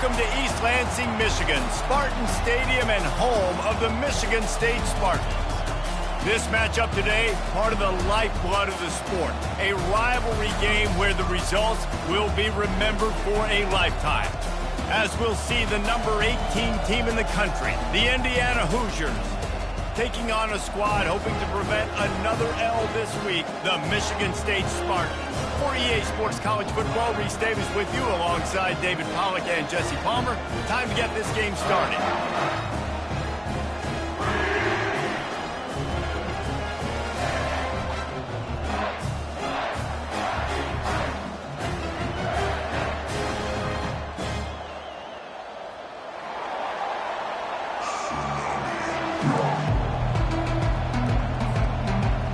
Welcome to East Lansing, Michigan, Spartan Stadium and home of the Michigan State Spartans. This matchup today, part of the lifeblood of the sport. A rivalry game where the results will be remembered for a lifetime. As we'll see the number 18 team in the country, the Indiana Hoosiers, taking on a squad hoping to prevent another L this week, the Michigan State Spartans. For EA Sports College Football, Reese Davis with you alongside David Pollack and Jesse Palmer. Time to get this game started.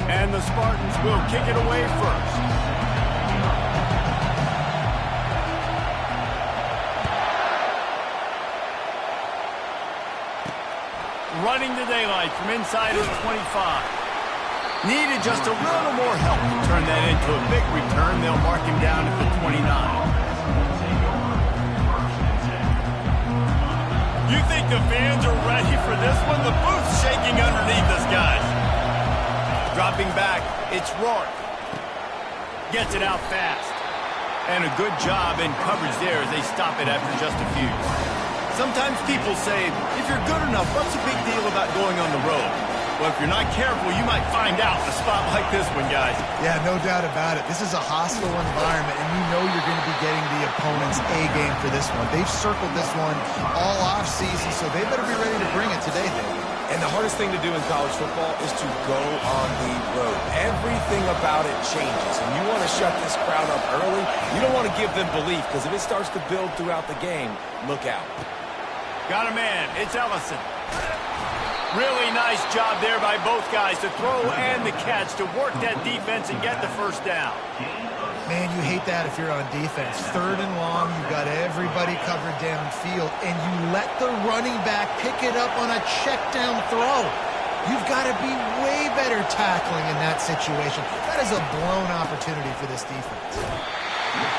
And the Spartans will kick it away first. Running the daylight from inside his 25. Needed just a little more help to turn that into a big return. They'll mark him down at the 29. You think the fans are ready for this one? The booth's shaking underneath us, guys. Dropping back, it's Rourke. Gets it out fast. And a good job in coverage there as they stop it after just a few. Sometimes people say, if you're good enough, what's the big deal about going on the road? Well, if you're not careful, you might find out in a spot like this one, guys. Yeah, no doubt about it. This is a hostile environment, and you know you're going to be getting the opponent's A game for this one. They've circled this one all off-season, so they better be ready to bring it today, David. And the hardest thing to do in college football is to go on the road. Everything about it changes, and you want to shut this crowd up early. You don't want to give them belief, because if it starts to build throughout the game, look out. Got a man. It's Ellison. Really nice job there by both guys to throw and the catch to work that defense and get the first down. Man, you hate that if you're on defense. 3rd and long, you've got everybody covered downfield, and you let the running back pick it up on a check down throw. You've got to be way better tackling in that situation. That is a blown opportunity for this defense.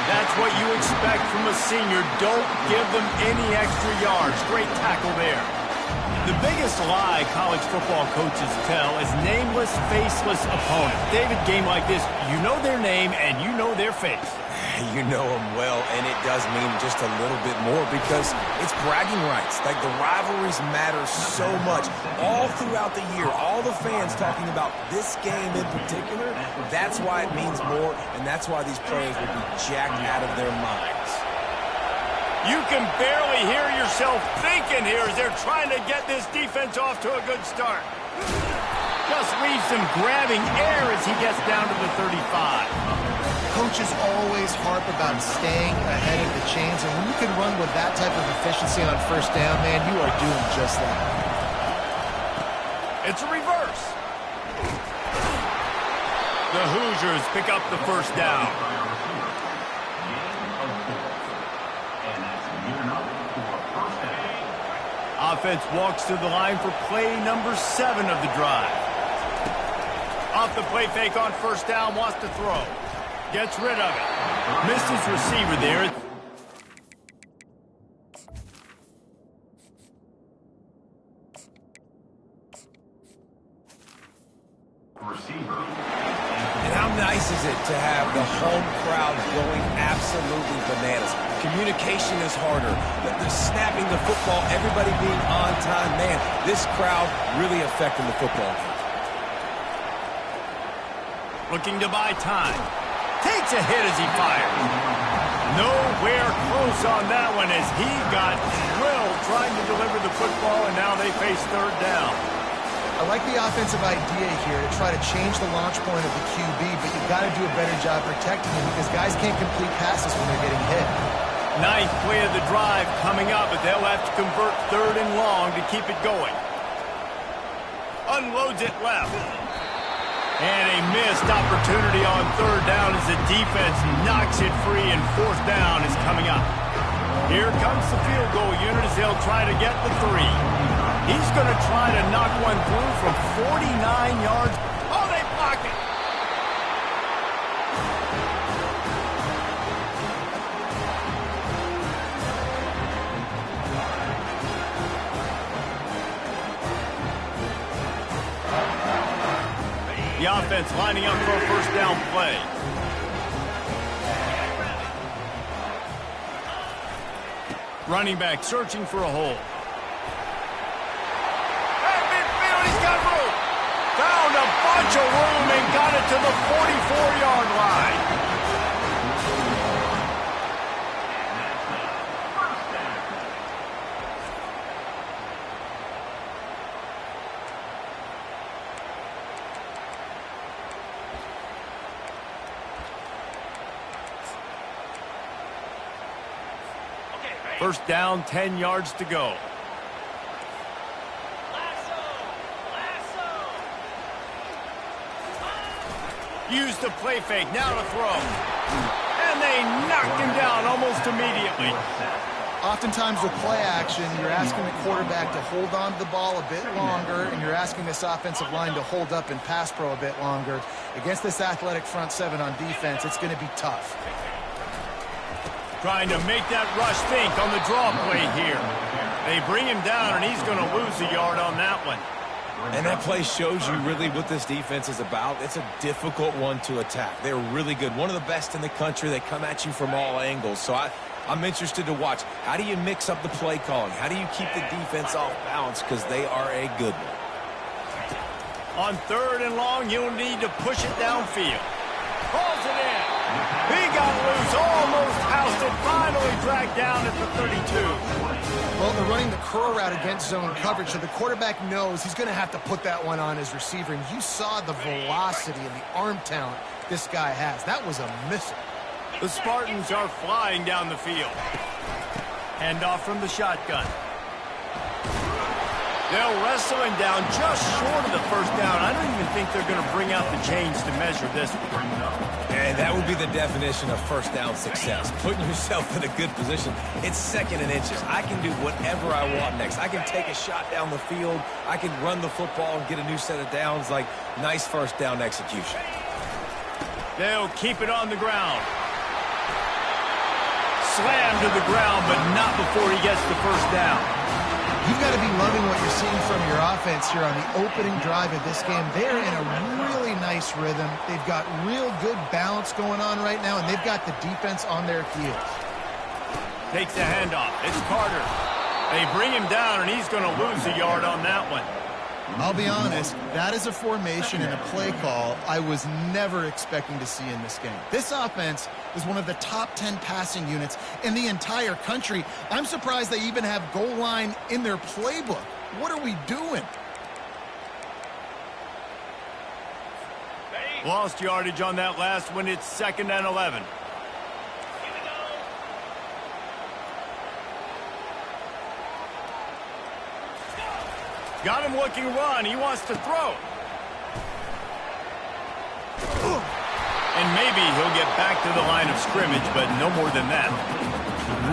That's what you expect from a senior. Don't give them any extra yards. Great tackle there. The biggest lie college football coaches tell is nameless, faceless opponents. David, game like this, you know their name and you know their face. You know them well, and it does mean just a little bit more because it's bragging rights. Like, the rivalries matter so much. All throughout the year, all the fans talking about this game in particular, that's why it means more, and that's why these players will be jacked out of their minds. You can barely hear yourself thinking here as they're trying to get this defense off to a good start. Just leaves him grabbing air as he gets down to the 35. Coaches always harp about staying ahead of the chains, and when you can run with that type of efficiency on first down, man, you are doing just that. It's a reverse. The Hoosiers pick up the first down. Offense walks to the line for play number 7 of the drive. Off the play fake on first down, wants to throw. Gets rid of it. Missed his receiver there. And how nice is it to have the home crowd going absolutely bananas? Communication is harder. The snapping the football, everybody being on time. Man, this crowd really affecting the football game. Looking to buy time. Takes a hit as he fires. Nowhere close on that one as he got drilled trying to deliver the football, and now they face 3rd down. I like the offensive idea here to try to change the launch point of the QB, but you've got to do a better job protecting him because guys can't complete passes when they're getting hit. 9th play of the drive coming up, but they'll have to convert 3rd and long to keep it going. Unloads it left. And a missed opportunity on 3rd down as the defense knocks it free, and 4th down is coming up. Here comes the field goal unit as they'll try to get the 3. He's going to try to knock one through from 49 yards. Oh, they block it. The offense lining up for a first down play. Running back searching for a hole. At midfield, he's got room. Found a bunch of room and got it to the 44-yard line. First down, 10 yards to go. Use the play fake, now to throw. And they knocked him down almost immediately. Oftentimes with play action, you're asking the quarterback to hold on to the ball a bit longer, and you're asking this offensive line to hold up and pass pro a bit longer. Against this athletic front seven on defense, it's going to be tough. Trying to make that rush think on the draw play here. They bring him down, and he's going to lose a yard on that one. And that play shows you really what this defense is about. It's a difficult one to attack. They're really good. One of the best in the country. They come at you from all angles. So I'm interested to watch. How do you mix up the play calling? How do you keep the defense off balance? Because they are a good one. On third and long, you'll need to push it downfield. Calls it in. He got loose, almost housed it, finally dragged down at the 32. Well, they're running the curl route against zone coverage, so the quarterback knows he's going to have to put that one on his receiver. And you saw the velocity and the arm talent this guy has. That was a missile. The Spartans are flying down the field. Handoff from the shotgun. They'll wrestle him down just short of the first down. I don't even think they're going to bring out the chains to measure this one. And that would be the definition of first down success. Putting yourself in a good position. It's second and inches. I can do whatever I want next. I can take a shot down the field. I can run the football and get a new set of downs. Like, nice first down execution. They'll keep it on the ground. Slam to the ground, but not before he gets the first down. You've got to be loving what you're seeing from your offense here on the opening drive of this game. They're in a really nice rhythm. They've got real good balance going on right now, and they've got the defense on their heels. Takes the handoff. It's Carter. They bring him down, and he's going to lose a yard on that one. I'll be honest, that is a formation and a play call I was never expecting to see in this game. This offense is one of the top 10 passing units in the entire country. I'm surprised they even have goal line in their playbook. What are we doing? Lost yardage on that last one. It's 2nd and 11. Got him looking run. He wants to throw. And maybe he'll get back to the line of scrimmage, but no more than that.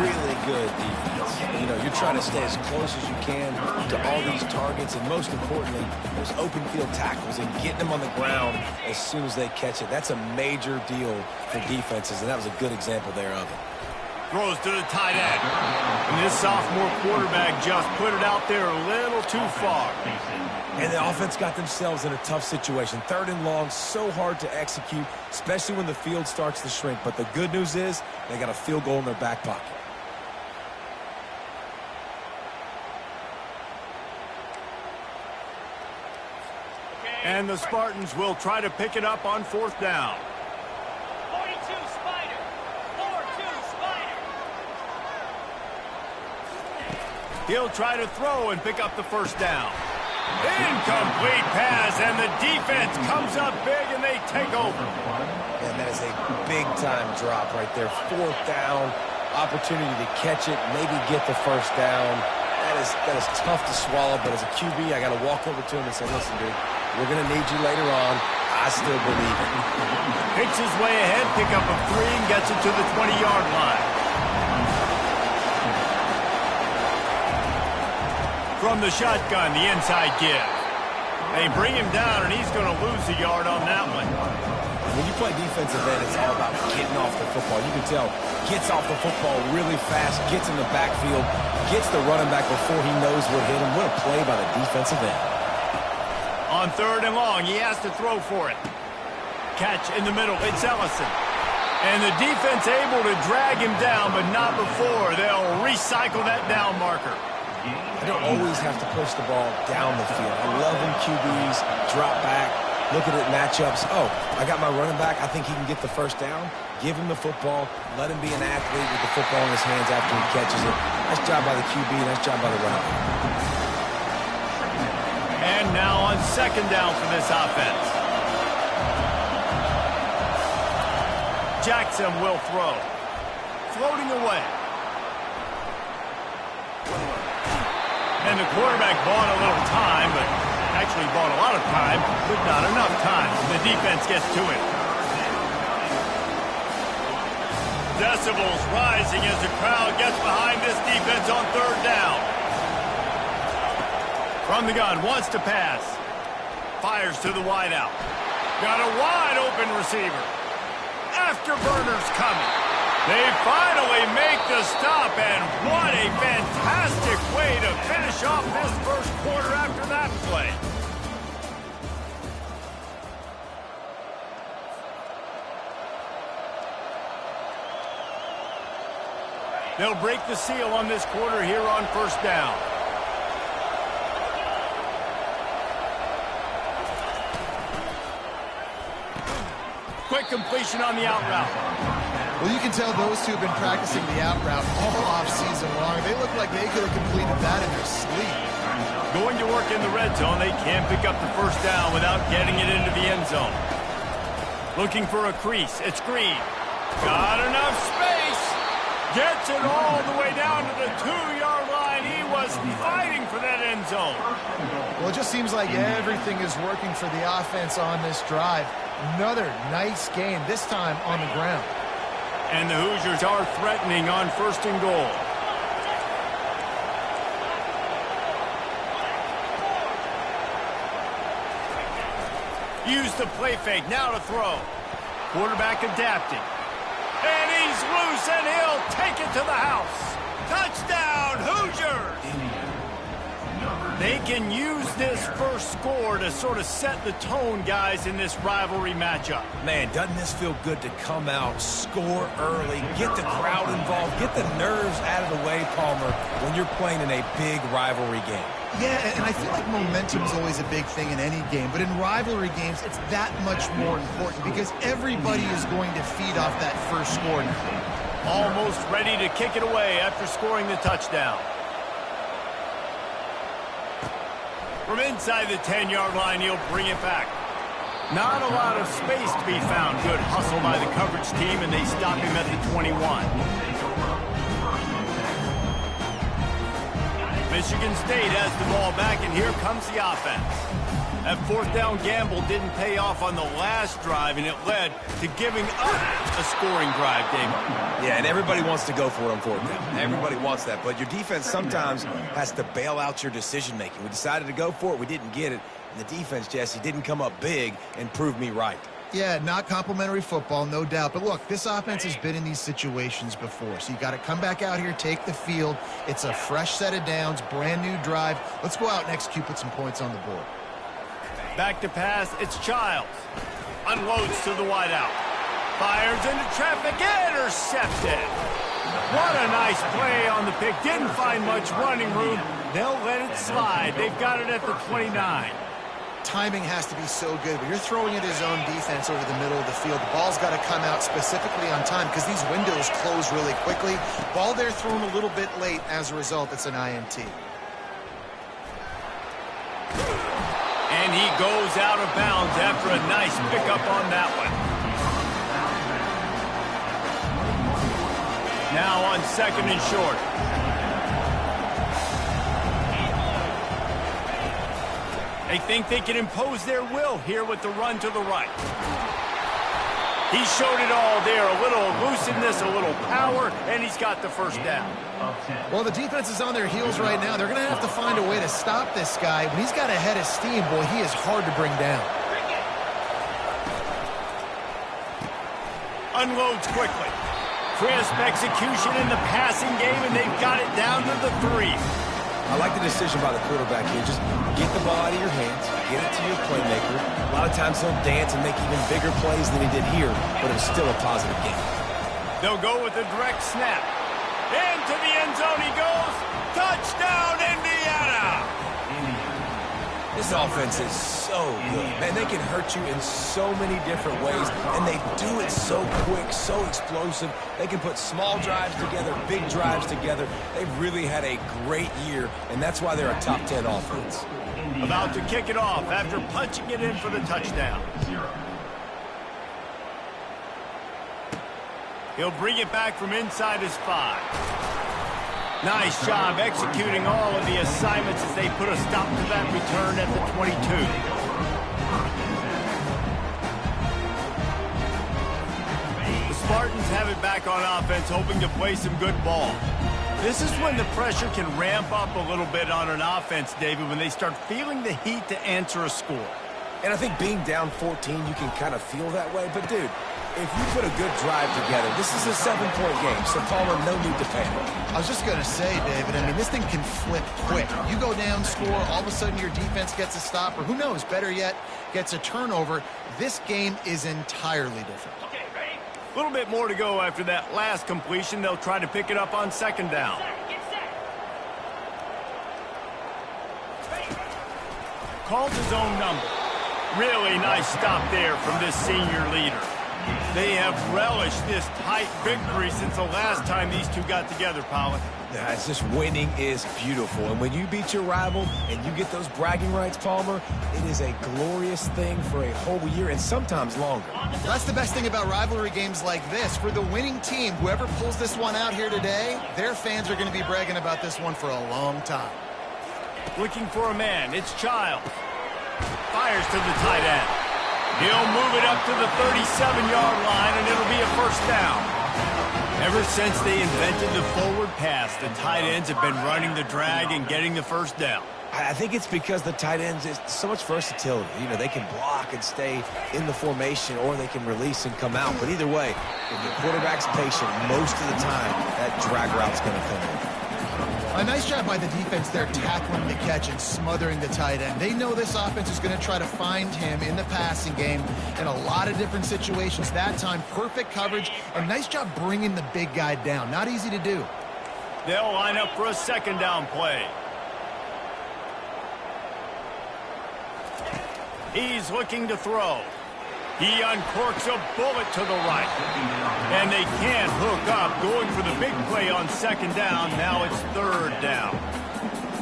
Really good defense. You know, you're trying to stay as close as you can to all these targets, and most importantly, those open field tackles and getting them on the ground as soon as they catch it. That's a major deal for defenses, and that was a good example there of it. Throws to the tight end. And this sophomore quarterback just put it out there a little too far. And the offense got themselves in a tough situation. 3rd and long, so hard to execute, especially when the field starts to shrink. But the good news is they got a field goal in their back pocket. And the Spartans will try to pick it up on 4th down. He'll try to throw and pick up the first down. Incomplete pass, and the defense comes up big, and they take over. And that is a big-time drop right there. 4th down, opportunity to catch it, maybe get the first down. That is tough to swallow, but as a QB, I got to walk over to him and say, listen, dude, we're going to need you later on. I still believe it. Picks his way ahead, pick up a 3, and gets it to the 20-yard line. From the shotgun, the inside give. They bring him down, and he's going to lose a yard on that one. When you play defensive end, it's all about getting off the football. You can tell, gets off the football really fast, gets in the backfield, gets the running back before he knows what hit him. What a play by the defensive end. On 3rd and long, he has to throw for it. Catch in the middle, it's Ellison. And the defense able to drag him down, but not before they'll recycle that down marker. I don't always have to push the ball down the field. I love when QBs drop back, look at it matchups. Oh, I got my running back. I think he can get the first down. Give him the football. Let him be an athlete with the football in his hands after he catches it. Nice job by the QB. Nice job by the running back. And now on 2nd down for this offense. Jackson will throw. Floating away. And the quarterback bought a little time, but actually bought a lot of time, but not enough time. The defense gets to it. Decibels rising as the crowd gets behind this defense on 3rd down. From the gun, wants to pass. Fires to the wideout. Got a wide open receiver. Afterburner's coming. They finally make the stop, and what a fantastic way to finish off this 1st quarter after that play. They'll break the seal on this quarter here on 1st down. Quick completion on the out route. Well, you can tell those two have been practicing the out route all off-season long. They look like they could have completed that in their sleep. Going to work in the red zone, they can't pick up the 1st down without getting it into the end zone. Looking for a crease. It's Green. Got enough space. Gets it all the way down to the 2-yard line. He was fighting for that end zone. Well, it just seems like everything is working for the offense on this drive. Another nice game, this time on the ground. And the Hoosiers are threatening on 1st and goal. Use the play fake, now to throw. Quarterback adapting. And he's loose, and he'll take it to the house. Touchdown, Hoosiers! They can use this 1st score to sort of set the tone, guys, in this rivalry matchup. Man, doesn't this feel good to come out, score early, get the crowd involved, get the nerves out of the way, Palmer, when you're playing in a big rivalry game. Yeah, and I feel like momentum is always a big thing in any game, but in rivalry games, it's that much more important because everybody is going to feed off that 1st score. Almost ready to kick it away after scoring the touchdown. From inside the 10-yard line, he'll bring it back. Not a lot of space to be found. Good hustle by the coverage team, and they stop him at the 21. Michigan State has the ball back, and here comes the offense. That 4th down gamble didn't pay off on the last drive, and it led to giving up a scoring drive, David. Yeah, and everybody wants to go for it on 4th down. Everybody wants that, but your defense sometimes has to bail out your decision-making. We decided to go for it. We didn't get it. And the defense, Jesse, didn't come up big and prove me right. Yeah, not complimentary football, no doubt. But look, this offense has been in these situations before. So you got to come back out here, take the field. It's a fresh set of downs, brand new drive. Let's go out and execute, put some points on the board. Back to pass, it's Childs. Unloads to the wideout. Fires into traffic, intercepted. What a nice play on the pick. Didn't find much running room. They'll let it slide. They've got it at the 29. Timing has to be so good, but you're throwing at his own defense over the middle of the field. The ball's got to come out specifically on time because these windows close really quickly. Ball there thrown a little bit late. As a result, it's an INT. And he goes out of bounds after a nice pickup on that one. Now on 2nd and short. They think they can impose their will here with the run to the right. He showed it all there. A little elusiveness, a little power, and he's got the 1st down. Well, the defense is on their heels right now. They're going to have to find a way to stop this guy. When he's got a head of steam, boy, he is hard to bring down. Unloads quickly. Crisp execution in the passing game, and they've got it down to the 3. I like the decision by the quarterback here. Just get the ball out of your hands, get it to your playmaker. A lot of times he'll dance and make even bigger plays than he did here, but it was still a positive game. They'll go with a direct snap. Into the end zone he goes. Touchdown, Indiana! This offense is so good. Man, they can hurt you in so many different ways, and they do it so quick, so explosive. They can put small drives together, big drives together. They've really had a great year, and that's why they're a top 10 offense. About to kick it off after punching it in for the touchdown. He'll bring it back from inside his 5. Nice job executing all of the assignments as they put a stop to that return at the 22. The Spartans have it back on offense, hoping to play some good ball. This is when the pressure can ramp up a little bit on an offense, David, when they start feeling the heat to answer a score. And I think being down 14, you can kind of feel that way. But, dude, if you put a good drive together, this is a 7-point game, so Palmer, no need to panic. I was just going to say, David, I mean, this thing can flip quick. You go down, score, all of a sudden your defense gets a stop, or who knows, better yet, gets a turnover. This game is entirely different. A little bit more to go after that last completion. They'll try to pick it up on second down. Called his own number. Really nice stop there from this senior leader. They have relished this tight victory since the last time these two got together, Pollock. Yeah, it's just winning is beautiful. And when you beat your rival and you get those bragging rights, Palmer, it is a glorious thing for a whole year and sometimes longer. Well, that's the best thing about rivalry games like this. For the winning team, whoever pulls this one out here today, their fans are going to be bragging about this one for a long time. Looking for a man. It's Child. Fires to the tight end. He'll move it up to the 37-yard line, and it'll be a first down. Ever since they invented the forward pass, the tight ends have been running the drag and getting the first down. I think it's because the tight ends is so much versatility. You know, they can block and stay in the formation, or they can release and come out. But either way, if the quarterback's patient, most of the time, that drag route's going to come in. A nice job by the defense there, tackling the catch and smothering the tight end. They know this offense is going to try to find him in the passing game in a lot of different situations. That time, perfect coverage, and nice job bringing the big guy down. Not easy to do. They'll line up for a second down play. He's looking to throw. He uncorks a bullet to the right. And they can't hook up, going for the big play on second down. Now it's third down.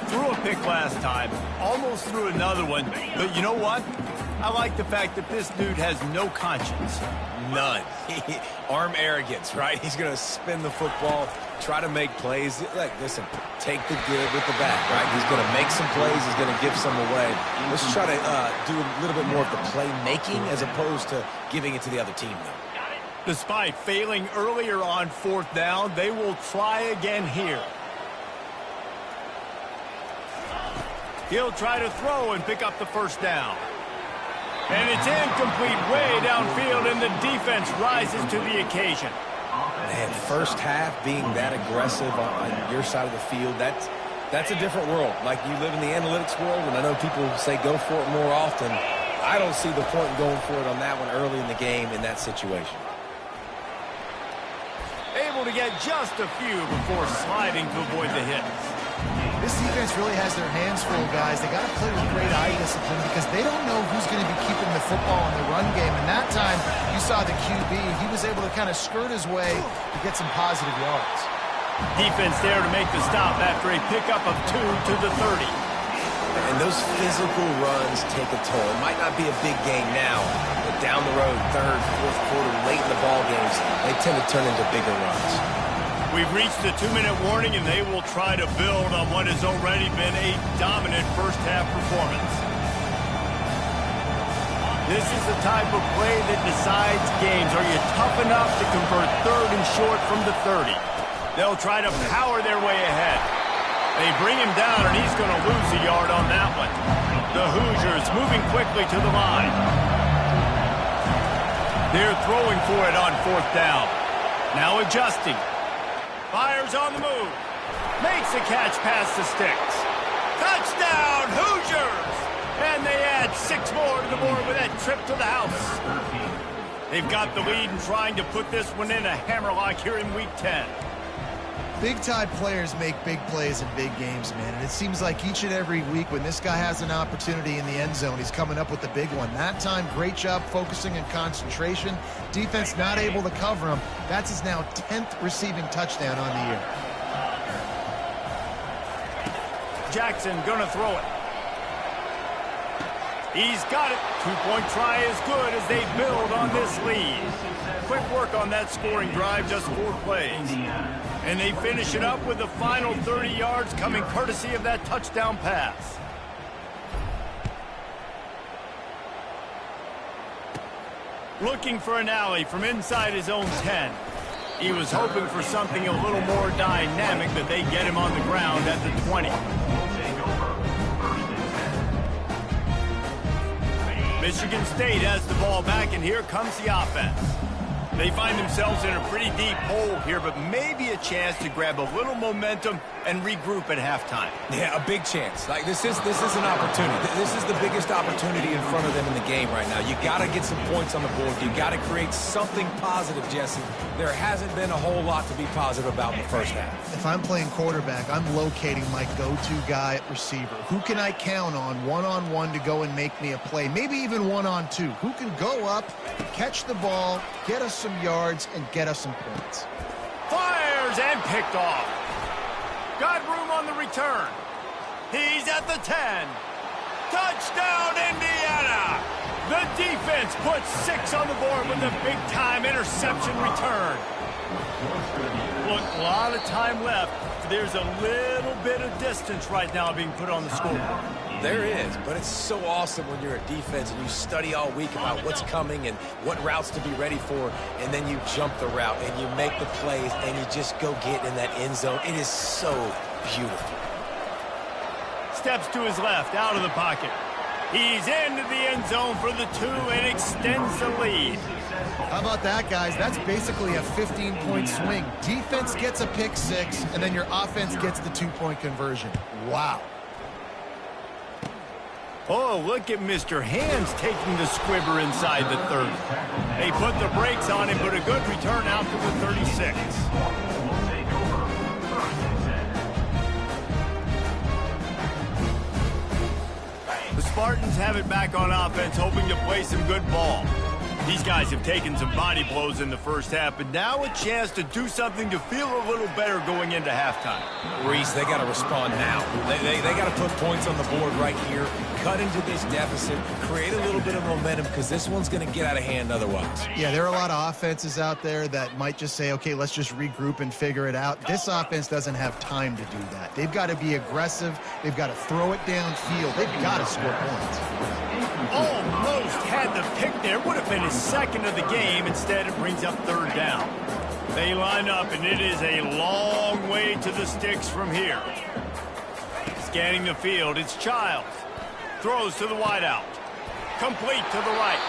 Threw a pick last time, almost threw another one. But you know what? I like the fact that this dude has no conscience. None. Arm arrogance, right? He's going to spin the football, try to make plays. Look, listen, take the good with the bad, right? He's going to make some plays. He's going to give some away. Let's try to do a little bit more of the playmaking as opposed to giving it to the other team, though. Despite failing earlier on fourth down, they will try again here. He'll try to throw and pick up the first down. And it's incomplete way downfield, and the defense rises to the occasion. Man, first half being that aggressive on your side of the field, that's a different world. Like, you live in the analytics world, and I know people say go for it more often. I don't see the point in going for it on that one early in the game in that situation. Able to get just a few before sliding to avoid the hits. This defense really has their hands full, guys. They got to play with great eye discipline because they don't know who's going to be keeping the football in the run game. And that time, you saw the QB. He was able to kind of skirt his way to get some positive yards. Defense there to make the stop after a pickup of 2 to the 30. And those physical runs take a toll. It might not be a big game now, but down the road, third, fourth quarter, late in the ball games, they tend to turn into bigger runs. We've reached the 2-minute warning, and they will try to build on what has already been a dominant first-half performance. This is the type of play that decides games. Are you tough enough to convert third and short from the 30? They'll try to power their way ahead. They bring him down, and he's going to lose a yard on that one. The Hoosiers moving quickly to the line. They're throwing for it on fourth down. Now adjusting. Fires on the move. Makes the catch past the sticks. board with that trip to the house. They've got the lead and trying to put this one in a hammerlock here in Week 10. Big-time players make big plays in big games, man. And it seems like each and every week when this guy has an opportunity in the end zone, he's coming up with the big one. That time, great job focusing and concentration. Defense not able to cover him. That's his now 10th receiving touchdown on the year. Jackson gonna throw it. He's got it. Two-point try is good as they build on this lead. Quick work on that scoring drive, just 4 plays. And they finish it up with the final 30 yards coming courtesy of that touchdown pass. Looking for an alley from inside his own 10. He was hoping for something a little more dynamic, but they get him on the ground at the 20. Michigan State has the ball back, and here comes the offense. They find themselves in a pretty deep hole here, but maybe a chance to grab a little momentum and regroup at halftime. Yeah, a big chance. Like this is an opportunity. This is the biggest opportunity in front of them in the game right now. You got to get some points on the board. You got to create something positive, Jesse. There hasn't been a whole lot to be positive about in the first half. If I'm playing quarterback, I'm locating my go-to guy at receiver. Who can I count on one-on-one to go and make me a play? Maybe even one-on-two. Who can go up, catch the ball, get us some yards, and get us some points? Fires and picked off. Got room on the return. He's at the 10. Touchdown, Indiana! The defense puts 6 on the board with a big-time interception return. Look, a lot of time left. There's a little bit of distance right now being put on the scoreboard. There is, but it's so awesome when you're a defense and you study all week about what's coming and what routes to be ready for, and then you jump the route and you make the plays and you just go get in that end zone. It is so beautiful. Steps to his left, out of the pocket. He's into the end zone for the 2 and extends the lead. How about that, guys? That's basically a 15-point swing. Defense gets a pick 6, and then your offense gets the 2-point conversion. Wow. Oh, look at Mr. Hands taking the squibber inside the 30. They put the brakes on him, but a good return out to the 36. The Spartans have it back on offense, hoping to play some good ball. These guys have taken some body blows in the first half, but now a chance to do something to feel a little better going into halftime. Reese, they got to respond now. They got to put points on the board right here, cut into this deficit, create a little bit of momentum, because this one's going to get out of hand otherwise. Yeah, there are a lot of offenses out there that might just say, okay, let's just regroup and figure it out. This offense doesn't have time to do that. They've got to be aggressive. They've got to throw it downfield. They've got to score points. Almost had the pick there. Would have been his second of the game. Instead, it brings up 3rd down. They line up, and it is a long way to the sticks from here. Scanning the field, it's Childs. Throws to the wideout. Complete to the right.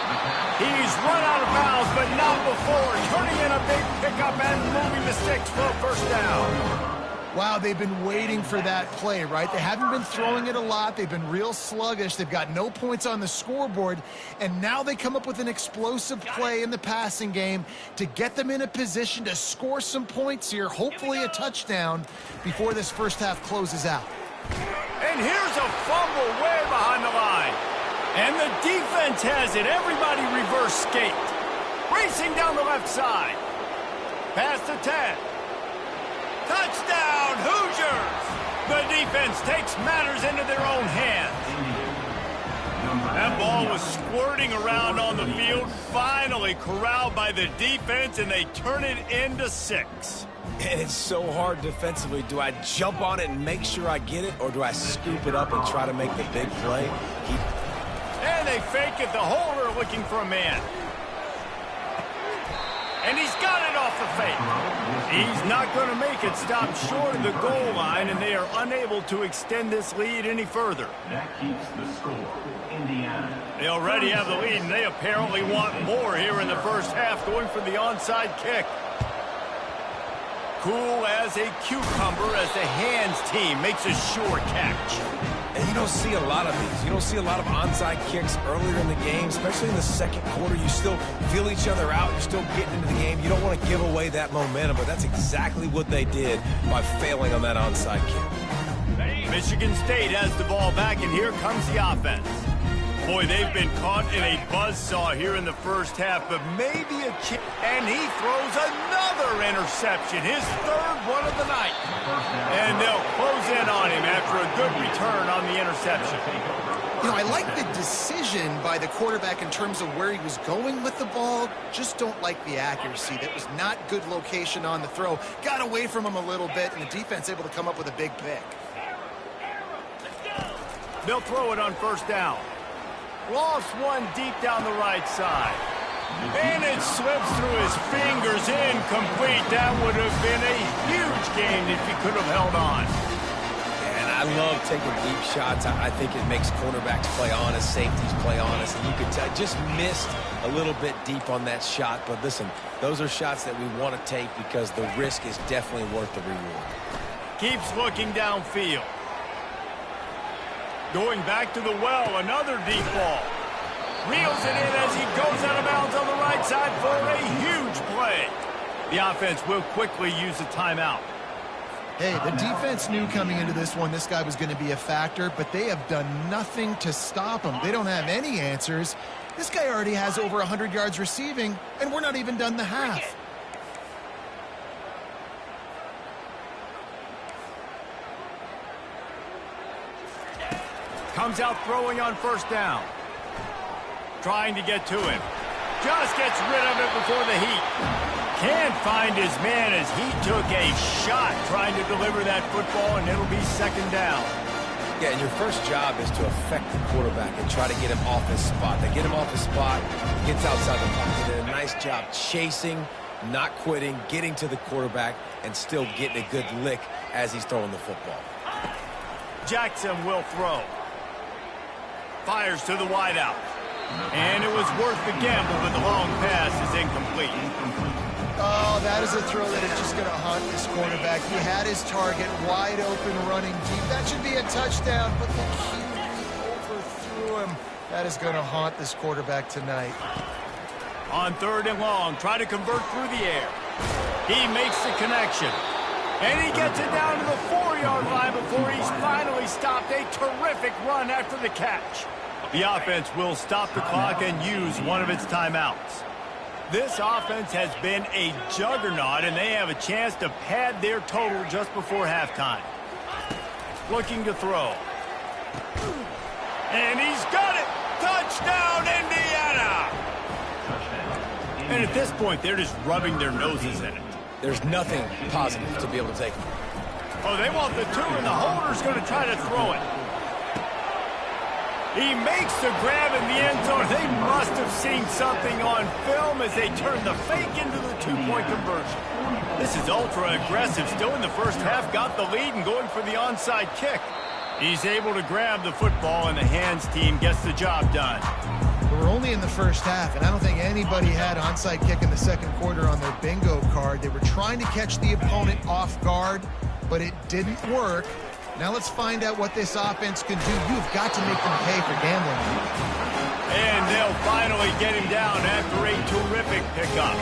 He's run out of bounds, but not before. Turning in a big pickup and moving the sticks for a 1st down. Wow, they've been waiting for that play, right? They haven't been throwing it a lot. They've been real sluggish. They've got no points on the scoreboard. And now they come up with an explosive play in the passing game to get them in a position to score some points here, hopefully a touchdown, before this first half closes out. And here's a fumble way behind the line. And the defense has it. Everybody reverse skate. Racing down the left side. Pass to 10. Touchdown, Hoosiers! The defense takes matters into their own hands. That ball was squirting around on the field, finally corralled by the defense, and they turn it into 6. And it's so hard defensively. Do I jump on it and make sure I get it, or do I scoop it up and try to make the big play? And they fake it. The holder looking for a man. And he's got it off the fake. He's not going to make it stop short of the goal line, and they are unable to extend this lead any further. That keeps the score. Indiana. They already have the lead, and they apparently want more here in the first half, going for the onside kick. Cool as a cucumber as the Hands team makes a sure catch. And you don't see a lot of these. You don't see a lot of onside kicks earlier in the game, especially in the second quarter. You still feel each other out. You're still getting into the game. You don't want to give away that momentum, but that's exactly what they did by failing on that onside kick. Michigan State has the ball back, and here comes the offense. Boy, they've been caught in a buzzsaw here in the first half, but maybe a chip. And he throws another interception, his third one of the night. And they'll close in on him after a good return on the interception. You know, I like the decision by the quarterback in terms of where he was going with the ball. Just don't like the accuracy. That was not good location on the throw. Got away from him a little bit, and the defense able to come up with a big pick. They'll throw it on first down. Lost one deep down the right side. And it slips through his fingers, incomplete. That would have been a huge gain if he could have held on. And I love taking deep shots. I think it makes cornerbacks play honest, safeties play honest. And you could tell, just missed a little bit deep on that shot. But listen, those are shots that we want to take because the risk is definitely worth the reward. Keeps looking downfield. Going back to the well, another deep ball. Reels it in as he goes out of bounds on the right side for a huge play. The offense will quickly use a timeout. Hey, the defense knew coming into this one this guy was going to be a factor, but they have done nothing to stop him. They don't have any answers. This guy already has over 100 yards receiving, and we're not even done the half. Comes out throwing on first down. Trying to get to him. Just gets rid of it before the heat. Can't find his man as he took a shot trying to deliver that football, and it'll be second down. Yeah, and your first job is to affect the quarterback and try to get him off his spot. They get him off his spot, gets outside the pocket. They did a nice job chasing, not quitting, getting to the quarterback, and still getting a good lick as he's throwing the football. Jackson will throw. Fires to the wideout. And it was worth the gamble, but the long pass is incomplete. Oh, that is a throw that is just going to haunt this quarterback. He had his target wide open running deep. That should be a touchdown, but the QB overthrew him. That is going to haunt this quarterback tonight. On third and long, try to convert through the air. He makes the connection. And he gets it down to the 4-yard line before he's finally stopped. A terrific run after the catch. The offense will stop the clock and use one of its timeouts. This offense has been a juggernaut, and they have a chance to pad their total just before halftime. Looking to throw. And he's got it! Touchdown, Indiana! And at this point, they're just rubbing their noses in it. There's nothing positive to be able to take. Oh, they want the two, and the holder's going to try to throw it. He makes the grab in the end zone. They must have seen something on film as they turn the fake into the two-point conversion. This is ultra-aggressive. Still in the first half, got the lead and going for the onside kick. He's able to grab the football, and the hands team gets the job done. We're only in the first half, and I don't think anybody had onside kick in the second quarter on their bingo card. They were trying to catch the opponent off guard, but it didn't work. Now let's find out what this offense can do. You've got to make them pay for gambling. And they'll finally get him down after a terrific pickup.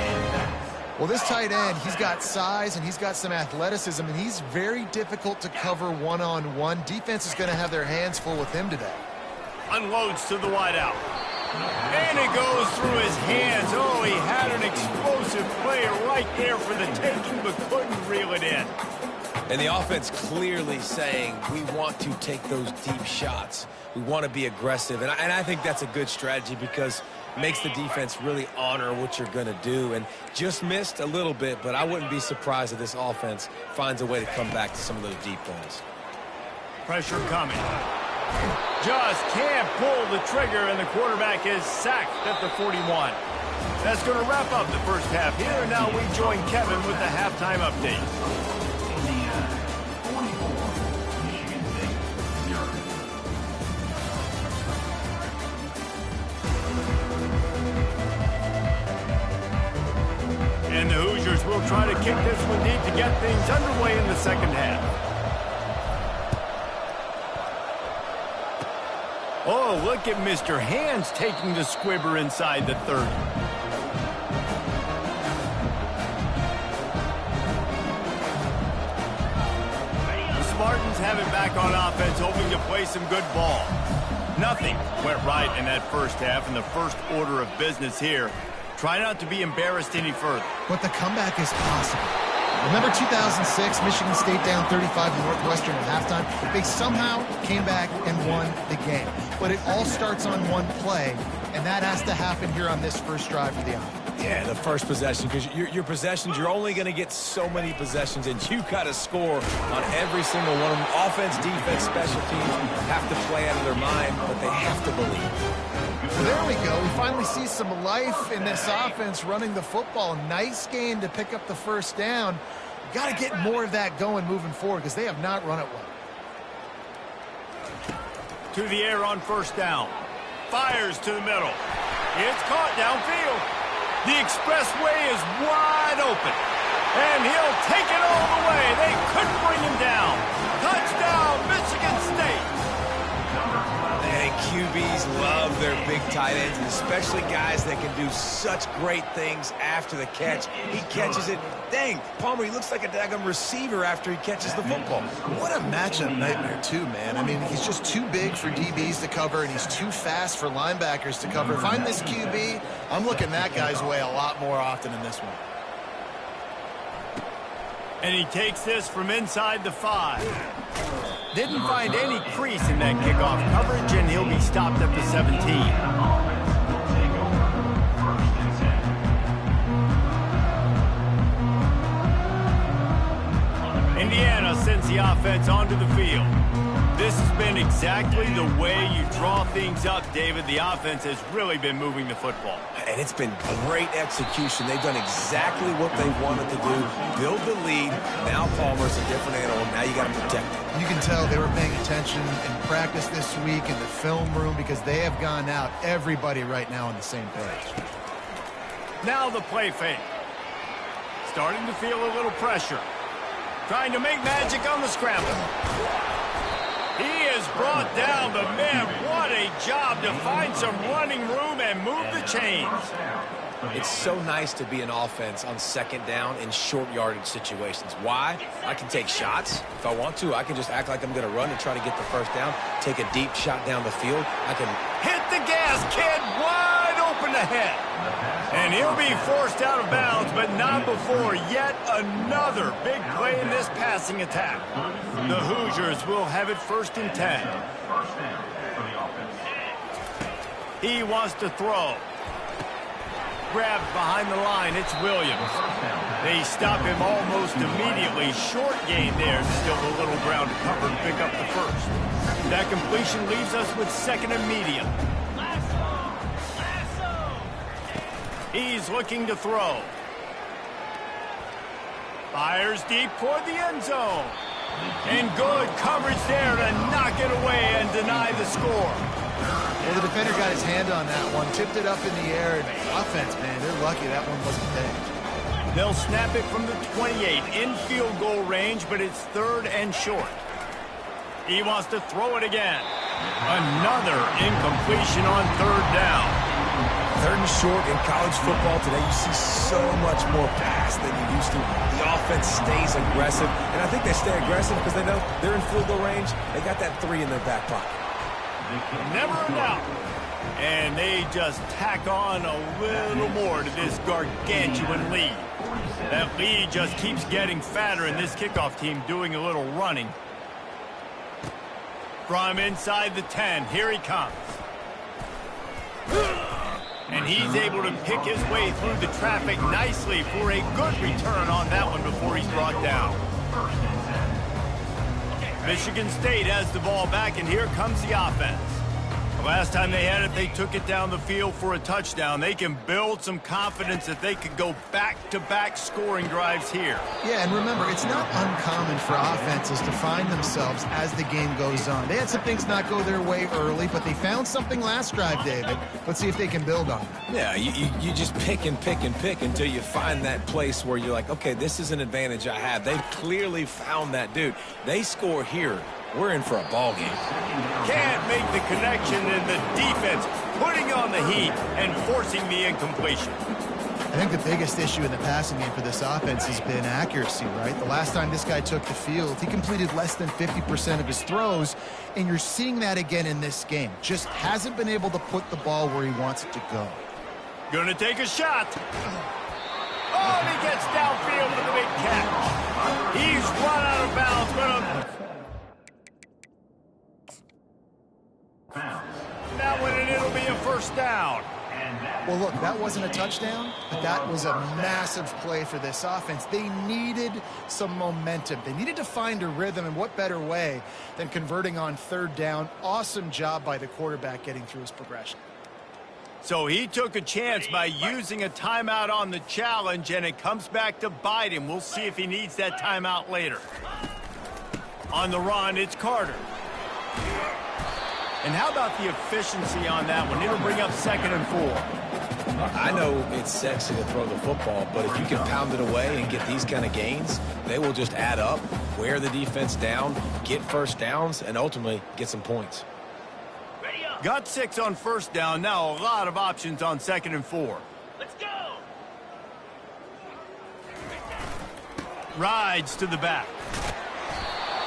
Well, this tight end, he's got size and he's got some athleticism, and he's very difficult to cover one-on-one. Defense is going to have their hands full with him today. Unloads to the wideout. And it goes through his hands. Oh, he had an explosive play right there for the taking, but couldn't reel it in. And the offense clearly saying, we want to take those deep shots. We want to be aggressive. And I think that's a good strategy because it makes the defense really honor what you're going to do. And just missed a little bit, but I wouldn't be surprised if this offense finds a way to come back to some of those deep balls. Pressure coming. Just can't pull the trigger, and the quarterback is sacked at the 41. That's going to wrap up the first half here. And now we join Kevin with the halftime update. And the Hoosiers will try to kick this one deep to get things underway in the second half. Whoa, look at Mr. Hands taking the squibber inside the 30. The Spartans have it back on offense, hoping to play some good ball. Nothing went right in that first half, and the first order of business here. Try not to be embarrassed any further. But the comeback is possible. Remember 2006, Michigan State down 35 to Northwestern at halftime? They somehow came back and won the game. But it all starts on one play, and that has to happen here on this first drive for the offense. Yeah, the first possession, because your possessions, you're only going to get so many possessions, and you got to score on every single one of them. Offense, defense, special teams have to play out of their mind, but they have to believe. Well, there we go. We finally see some life in this offense running the football. Nice game to pick up the first down. Got to get more of that going moving forward because they have not run it well. To the air on first down. Fires to the middle. It's caught downfield. The expressway is wide open. And he'll take it all the way. They couldn't bring him down. Touchdown, Michigan State. And QBs love their big tight ends, and especially guys that can do such great things after the catch. He catches it. Dang, Palmer, he looks like a daggum receiver after he catches the football. What a matchup nightmare, too, man. I mean, he's just too big for DBs to cover, and he's too fast for linebackers to cover. If I'm this QB, I'm looking that guy's way a lot more often in this one. And he takes this from inside the 5. Didn't find any crease in that kickoff coverage, and he'll be stopped at the 17. Indiana sends the offense onto the field. This has been exactly the way you draw things up, David. The offense has really been moving the football. And it's been great execution. They've done exactly what they wanted to do. Build the lead. Now Palmer's a different animal. Now you got to protect it. You can tell they were paying attention in practice this week in the film room because they have gone out, everybody right now on the same page. Now the play fake. Starting to feel a little pressure. Trying to make magic on the scramble. He is brought down, but man, what a job to find some running room and move the chains. It's so nice to be an offense on second down in short yardage situations. Why? I can take shots. If I want to, I can just act like I'm going to run and try to get the first down, take a deep shot down the field. I can hit the gas, kid, wide open ahead. And he'll be forced out of bounds, but not before yet another big play in this passing attack. The Hoosiers will have it 1st and 10. He wants to throw. Grabbed behind the line, it's Williams. They stop him almost immediately. Short gain there, still a little ground to cover and pick up the first. That completion leaves us with 2nd and medium. He's looking to throw. Fires deep toward the end zone. And good coverage there to knock it away and deny the score. Well, the defender got his hand on that one, tipped it up in the air, and offense, man, they're lucky that one wasn't picked. They'll snap it from the 28 in field goal range, but it's 3rd and short. He wants to throw it again. Another incompletion on 3rd down. 3rd and short in college football today. You see so much more pass than you used to. The offense stays aggressive, and I think they stay aggressive because they know they're in field goal range. They got that 3 in their back pocket. Never a doubt. And they just tack on a little more to this gargantuan lead. That lead just keeps getting fatter, and this kickoff team doing a little running. From inside the 10, here he comes. And he's able to pick his way through the traffic nicely for a good return on that one before he's brought down. Michigan State has the ball back, and here comes the offense. The last time they had it, they took it down the field for a touchdown. They can build some confidence that they could go back-to-back scoring drives here. Yeah, and remember, it's not uncommon for offenses to find themselves as the game goes on. They had some things not go their way early, but they found something last drive, David. Let's see if they can build on it. Yeah, you just pick and pick and pick until you find that place where you're like, okay, this is an advantage I have. They've clearly found that, dude. They score here. we're in for a ball game. Can't make the connection, and the defense putting on the heat and forcing the incompletion. I think the biggest issue in the passing game for this offense has been accuracy, right? The last time this guy took the field, he completed less than 50% of his throws, and you're seeing that again in this game. Just hasn't been able to put the ball where he wants it to go. Gonna take a shot. Oh, and he gets downfield with a big catch. He's run out of bounds, but that one, and it'll be a first down. Well, look, that wasn't a touchdown, but that was a massive play for this offense. They needed some momentum. They needed to find a rhythm, and what better way than converting on third down. Awesome job by the quarterback getting through his progression. So he took a chance by using a timeout on the challenge, and it comes back to bite him. We'll see if he needs that timeout later. On the run, it's Carter. And how about the efficiency on that one? It'll bring up 2nd and 4. I know it's sexy to throw the football, but if you can pound it away and get these kind of gains, they will just add up, wear the defense down, get first downs, and ultimately get some points. Got 6 on first down. Now a lot of options on 2nd and 4. Let's go! Rides to the back.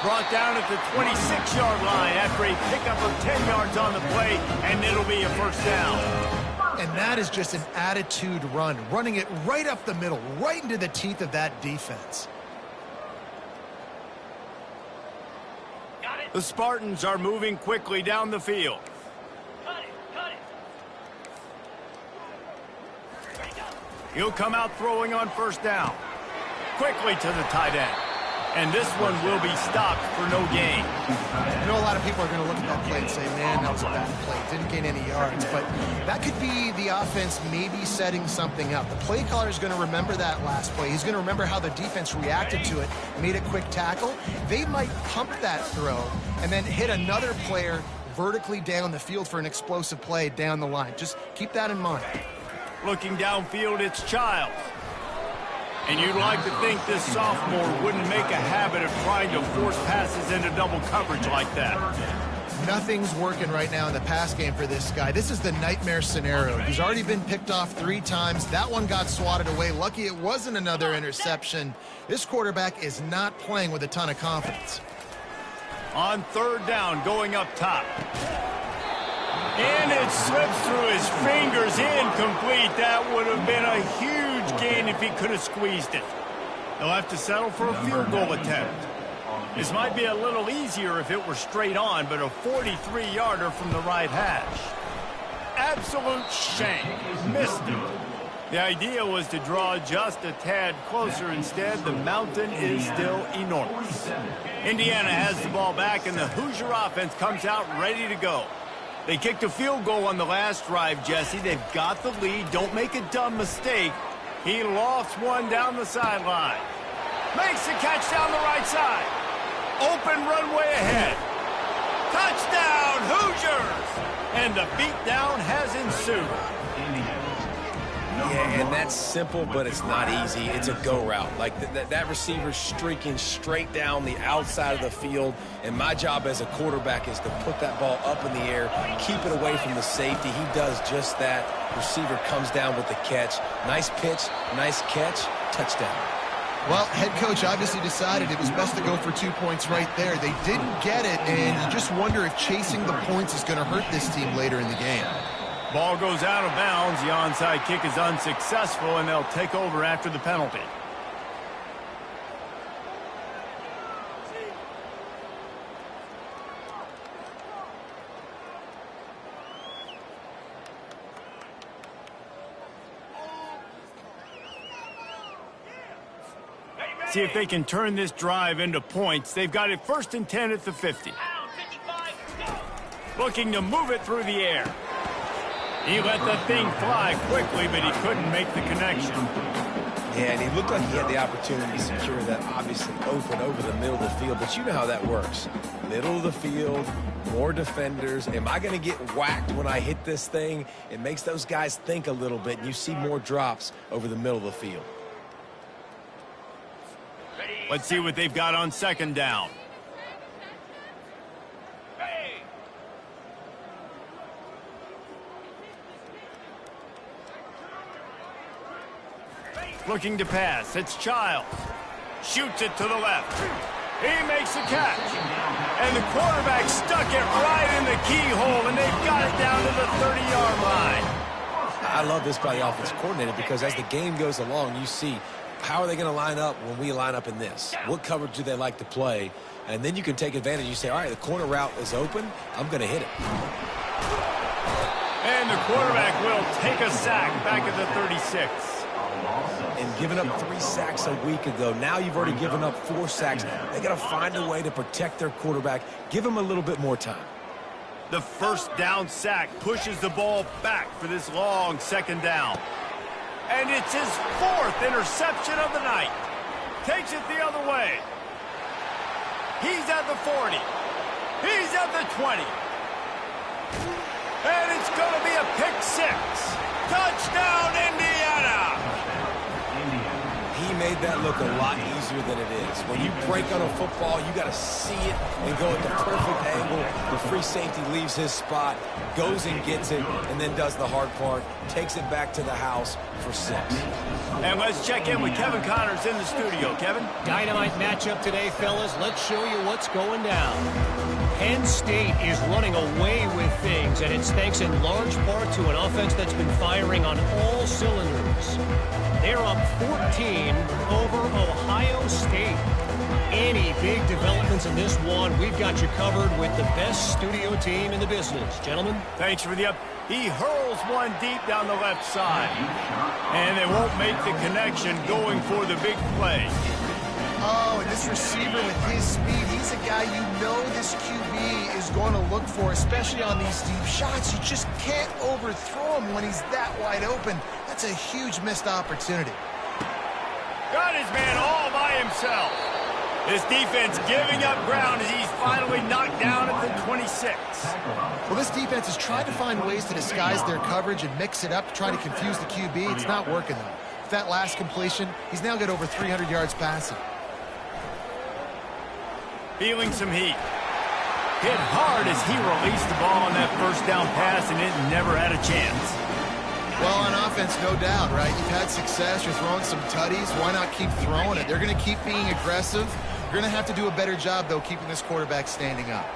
Brought down at the 26-yard line after a pickup of 10 yards on the play, and it'll be a first down. And that is just an attitude run, running it right up the middle, right into the teeth of that defense. The Spartans are moving quickly down the field. Cut it! Ready, go! He'll come out throwing on first down. Quickly to the tight end. And this one will be stopped for no gain. I know a lot of people are going to look at that play and say, man, that was a bad play. Didn't gain any yards. But that could be the offense maybe setting something up. The play caller is going to remember that last play. He's going to remember how the defense reacted to it, made a quick tackle. They might pump that throw and then hit another player vertically down the field for an explosive play down the line. Just keep that in mind. Looking downfield, it's Childs. And you'd like to think this sophomore wouldn't make a habit of trying to force passes into double coverage like that. Nothing's working right now in the pass game for this guy. This is the nightmare scenario. He's already been picked off 3 times. That one got swatted away. Lucky it wasn't another interception. This quarterback is not playing with a ton of confidence. On third down, going up top. And it slips through his fingers, incomplete. That would have been a huge gain if he could have squeezed it. They'll have to settle for a field goal attempt. This might be a little easier if it were straight on, but a 43-yarder from the right hash. Absolute shame. Missed it. The idea was to draw just a tad closer. Instead, the mountain is still enormous. Indiana has the ball back, and the Hoosier offense comes out ready to go. They kicked a field goal on the last drive, Jesse. They've got the lead. Don't make a dumb mistake. He lofts one down the sideline. Makes the catch down the right side. Open runway ahead. Touchdown, Hoosiers! And the beatdown has ensued. Yeah, and that's simple, but it's not easy. It's a go route. Like that receiver's streaking straight down the outside of the field, and my job as a quarterback is to put that ball up in the air, keep it away from the safety. He does just that. Receiver comes down with the catch. Nice pitch, nice catch, touchdown. Well, head coach obviously decided it was best to go for 2 points right there. They didn't get it, and you just wonder if chasing the points is going to hurt this team later in the game. Ball goes out of bounds. The onside kick is unsuccessful, and they'll take over after the penalty. See if they can turn this drive into points. They've got it 1st and 10 at the 50. Looking to move it through the air. He let that thing fly quickly, but he couldn't make the connection. Yeah, and he looked like he had the opportunity to secure that obviously open over the middle of the field, but you know how that works. Middle of the field, more defenders. Am I going to get whacked when I hit this thing? It makes those guys think a little bit, and you see more drops over the middle of the field. Let's see what they've got on 2nd down. Looking to pass. It's Childs. Shoots it to the left. He makes the catch. And the quarterback stuck it right in the keyhole, and they've got it down to the 30-yard line. I love this by the offensive coordinator because as the game goes along, you see how are they going to line up when we line up in this? What coverage do they like to play? And then you can take advantage. You say, all right, the corner route is open. I'm going to hit it. And the quarterback will take a sack back at the 36. And giving up 3 sacks a week ago, now you've already given up 4 sacks. They got to find a way to protect their quarterback. Give him a little bit more time. The first down sack pushes the ball back for this long second down. And it's his 4th interception of the night. Takes it the other way. He's at the 40. He's at the 20. And it's going to be a pick 6. Touchdown, Indiana! He made that look a lot easier than it is. When you break on a football, you got to see it and go at the perfect angle. The free safety leaves his spot, goes and gets it, and then does the hard part, takes it back to the house for 6. And let's check in with Kevin Connors in the studio. Kevin? Dynamite matchup today, fellas. Let's show you what's going down. Penn State is running away with things, and it's thanks in large part to an offense that's been firing on all cylinders. They're up 14 over Ohio State. Any big developments in this one, we've got you covered with the best studio team in the business. Gentlemen? Thanks for the up. He hurls one deep down the left side. And they won't make the connection going for the big play. Oh, and this receiver with his speed, he's a guy you know this QB is going to look for, especially on these deep shots. You just can't overthrow him when he's that wide open. That's a huge missed opportunity. Got his man all by himself. This defense giving up ground as he's finally knocked down at the 26. Well, this defense is trying to find ways to disguise their coverage and mix it up to try to confuse the QB. It's not working, though. With that last completion, he's now got over 300 yards passing. Feeling some heat. Hit hard as he released the ball on that first down pass, and it never had a chance. Well, on offense, no doubt, right? You've had success. You're throwing some tutties. Why not keep throwing it? They're going to keep being aggressive. You're going to have to do a better job, though, keeping this quarterback standing up.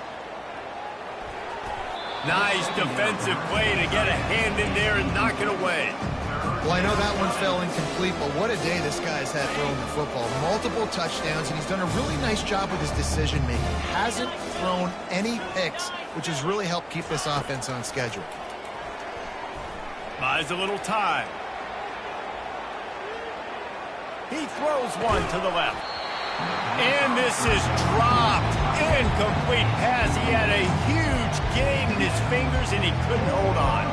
Nice defensive play to get a hand in there and knock it away. Well, I know that one fell incomplete, but what a day this guy's had throwing the football. Multiple touchdowns, and he's done a really nice job with his decision-making. Hasn't thrown any picks, which has really helped keep this offense on schedule. Buys a little time. He throws one to the left. And this is dropped. Incomplete pass. He had a huge gain in his fingers, and he couldn't hold on.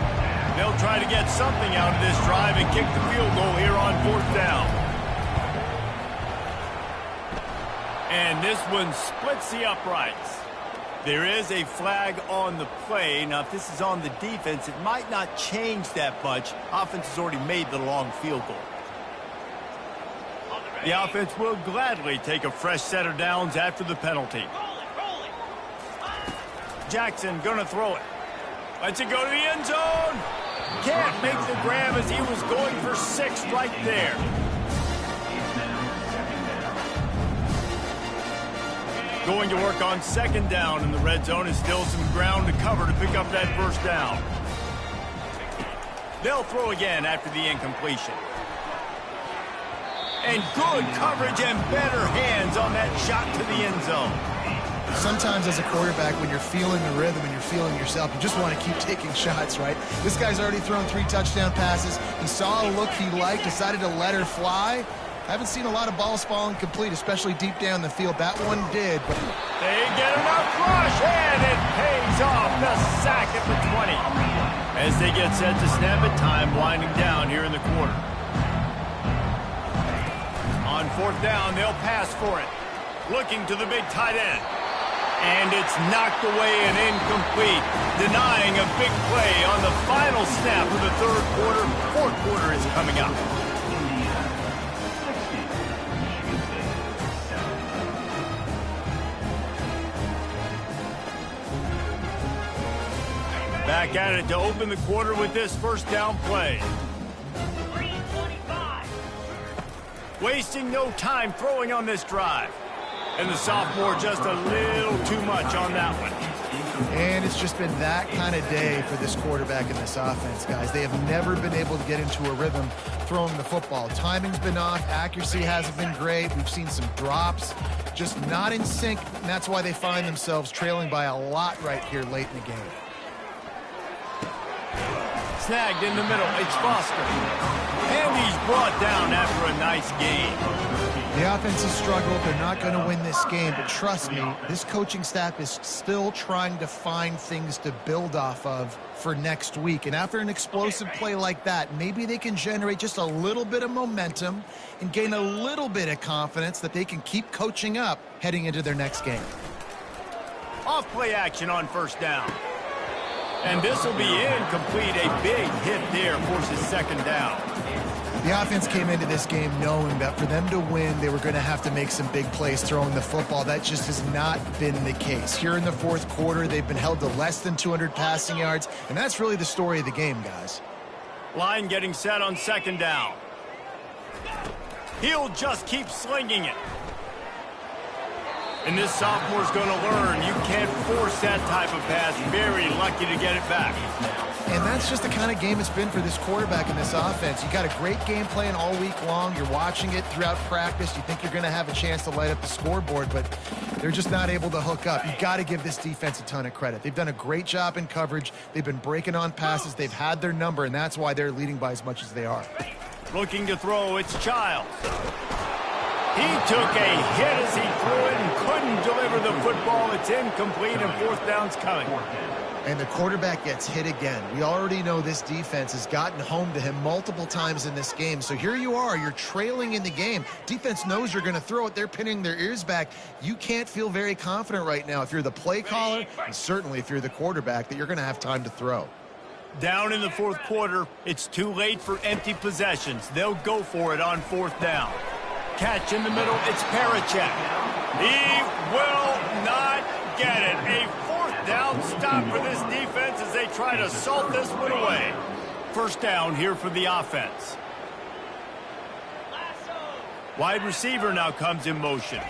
They'll try to get something out of this drive and kick the field goal here on 4th down. And this one splits the uprights. There is a flag on the play. Now, if this is on the defense, it might not change that much. Offense has already made the long field goal. The offense will gladly take a fresh set of downs after the penalty. Jackson gonna throw it. Lets it go to the end zone. Can't make the grab as he was going for 6 right there. Going to work on 2nd down in the red zone, and still some ground to cover to pick up that 1st down. They'll throw again after the incompletion. And good coverage and better hands on that shot to the end zone. Sometimes as a quarterback, when you're feeling the rhythm and you're feeling yourself, you just want to keep taking shots, right? This guy's already thrown 3 touchdown passes. He saw a look he liked, decided to let her fly. I haven't seen a lot of balls falling complete, especially deep down the field. That one did. But they get enough rush, and it pays off. The sack at the 20. As they get set to snap it, time winding down here in the quarter. On 4th down, they'll pass for it. Looking to the big tight end. And it's knocked away and incomplete, denying a big play on the final snap of the 3rd quarter. 4th quarter is coming up. Back at it to open the quarter with this 1st down play. wasting no time throwing on this drive. And the sophomore just a little too much on that one. And it's just been that kind of day for this quarterback in this offense, guys. They have never been able to get into a rhythm throwing the football. Timing's been off. Accuracy hasn't been great. We've seen some drops. Just not in sync, and that's why they find themselves trailing by a lot right here late in the game. Snagged in the middle. It's Foster. And he's brought down after a nice game. The offense has struggled. They're not going to win this game, but trust me, this coaching staff is still trying to find things to build off of for next week. And after an explosive play like that, maybe they can generate just a little bit of momentum and gain a little bit of confidence that they can keep coaching up heading into their next game. Off play action on first down. And this will be incomplete. A big hit there forces second down. The offense came into this game knowing that for them to win, they were going to have to make some big plays throwing the football. That just has not been the case. Here in the fourth quarter, they've been held to less than 200 passing yards, and that's really the story of the game, guys. Line getting set on second down. He'll just keep slinging it. And this sophomore's going to learn you can't force that type of pass. Very lucky to get it back. And that's just the kind of game it's been for this quarterback in this offense. You got a great game plan all week long. You're watching it throughout practice. You think you're going to have a chance to light up the scoreboard, but they're just not able to hook up. You got to give this defense a ton of credit. They've done a great job in coverage. They've been breaking on passes. They've had their number, and that's why they're leading by as much as they are. Looking to throw, it's Childs. He took a hit as he threw it and couldn't deliver the football. It's incomplete, and fourth down's coming. And the quarterback gets hit again. We already know this defense has gotten home to him multiple times in this game. So here you are, you're trailing in the game. Defense knows you're going to throw it. They're pinning their ears back. You can't feel very confident right now if you're the play caller, and certainly if you're the quarterback, that you're going to have time to throw. Down in the fourth quarter, it's too late for empty possessions. They'll go for it on fourth down. Catch in the middle, it's Parachek. He will not get it. A fourth down stop for this defense as they try to salt this one away. First down here for the offense. Wide receiver now comes in motion.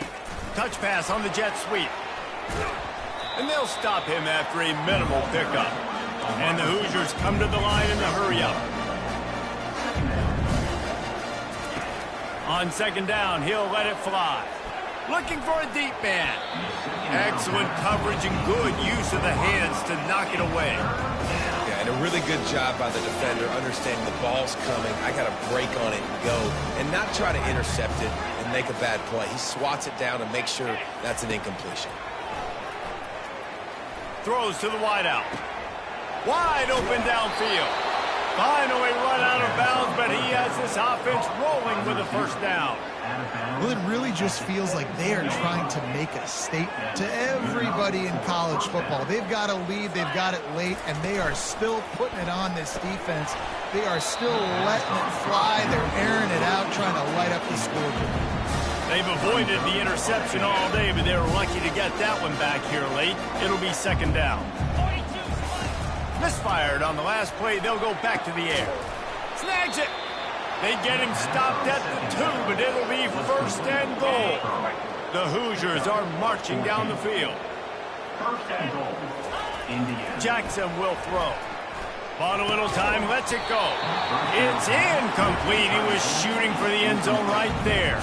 Touch pass on the jet sweep. And they'll stop him after a minimal pickup. And the Hoosiers come to the line in the hurry-up. On second down, he'll let it fly. Looking for a deep man. Excellent coverage and good use of the hands to knock it away. Yeah, and a really good job by the defender understanding the ball's coming. I got to break on it and go, and not try to intercept it and make a bad play. He swats it down and makes sure that's an incompletion. Throws to the wideout. Wide open downfield. Finally run out of bounds, but he has this offense rolling with a first down. Well, it really just feels like they are trying to make a statement to everybody in college football. They've got a lead, they've got it late, and they are still putting it on this defense. They are still letting it fly. They're airing it out, trying to light up the scoreboard. They've avoided the interception all day, but they were lucky to get that one back here late. It'll be second down. Misfired on the last play. They'll go back to the air. Snags it. They get him stopped at the 2, but it'll be first and goal. The Hoosiers are marching down the field. First and goal, Indiana. Jackson will throw. Bought a little time, lets it go. It's incomplete. He was shooting for the end zone right there.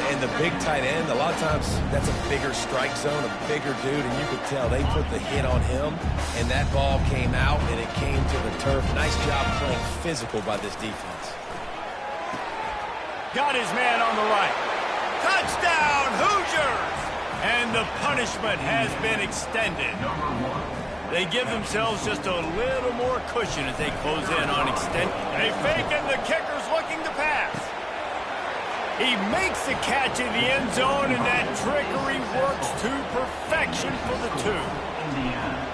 And the big tight end, a lot of times that's a bigger strike zone, a bigger dude, and you could tell they put the hit on him, and that ball came out, and it came to the turf. Nice job playing physical by this defense. Got his man on the right. Touchdown, Hoosiers! And the punishment has been extended. They give themselves just a little more cushion as they close in on extend. They fake it, the kicker's looking to pass. He makes the catch in the end zone, and that trickery works to perfection for the 2.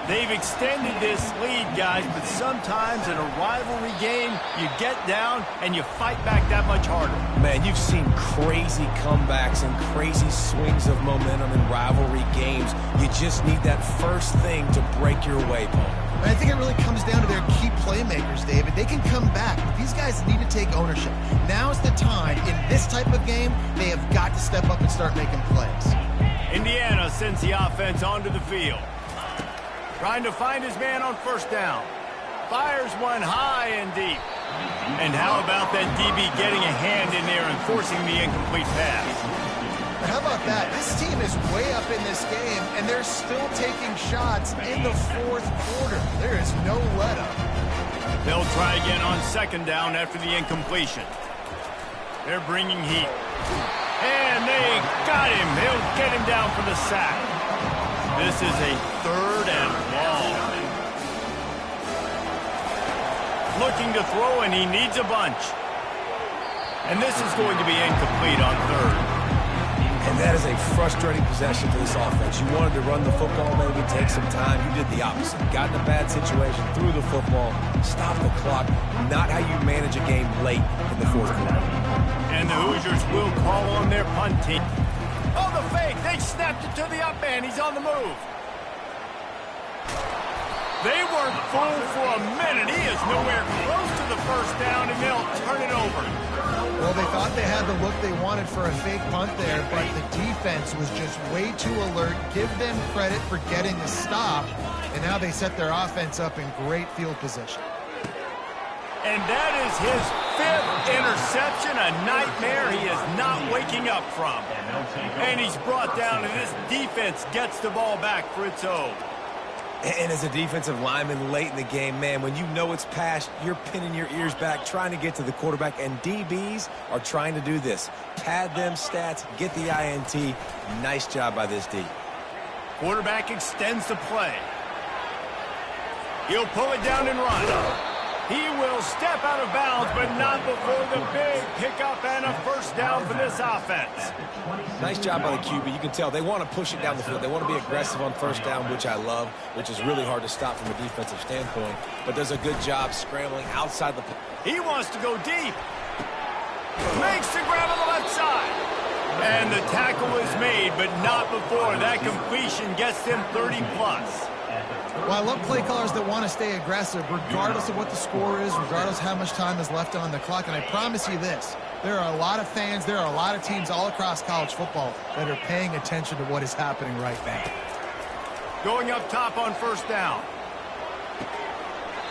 They've extended this lead, guys, but sometimes in a rivalry game, you get down and you fight back that much harder. Man, you've seen crazy comebacks and crazy swings of momentum in rivalry games. You just need that first thing to break your way, Paul. I think it really comes down to their key playmakers, David. They can come back, but these guys need to take ownership. Now's the time. In this type of game, they have got to step up and start making plays. Indiana sends the offense onto the field. Trying to find his man on first down. Fires one high and deep. And how about that DB getting a hand in there and forcing the incomplete pass? How about that? This team is way up in this game, and they're still taking shots in the fourth quarter. There is no let-up. They'll try again on second down after the incompletion. They're bringing heat. And they got him. They'll get him down for the sack. This is a third and long. Looking to throw, and he needs a bunch. And this is going to be incomplete on third. And that is a frustrating possession for this offense. You wanted to run the football, maybe take some time. You did the opposite. Got in a bad situation, threw the football, stopped the clock. Not how you manage a game late in the fourth quarter. And the Hoosiers will call on their punt team. Oh, the fake. They snapped it to the up man. He's on the move. They weren't fooled for a minute. He is nowhere close to the first down, and they'll turn it over. Well, they thought they had the look they wanted for a fake punt there, but the defense was just way too alert. Give them credit for getting the stop, and now they set their offense up in great field position. And that is his fifth interception, a nightmare he is not waking up from. And he's brought down, and this defense gets the ball back for its own. And as a defensive lineman late in the game, man, when you know it's past, you're pinning your ears back, trying to get to the quarterback, and DBs are trying to do this. Pad them stats, get the INT. Nice job by this D. Quarterback extends the play. He'll pull it down and run. He will step out of bounds, but not before the big pickup and a first down for this offense. Nice job by the QB. You can tell they want to push it down the field. They want to be aggressive on first down, which I love, which is really hard to stop from a defensive standpoint. But does a good job scrambling outside the... He wants to go deep. Makes the grab on the left side. And the tackle is made, but not before that completion gets them 30-plus. Well, I love play callers that want to stay aggressive regardless of what the score is, regardless of how much time is left on the clock. And I promise you this, there are a lot of fans, there are a lot of teams all across college football that are paying attention to what is happening right now. Going up top on first down.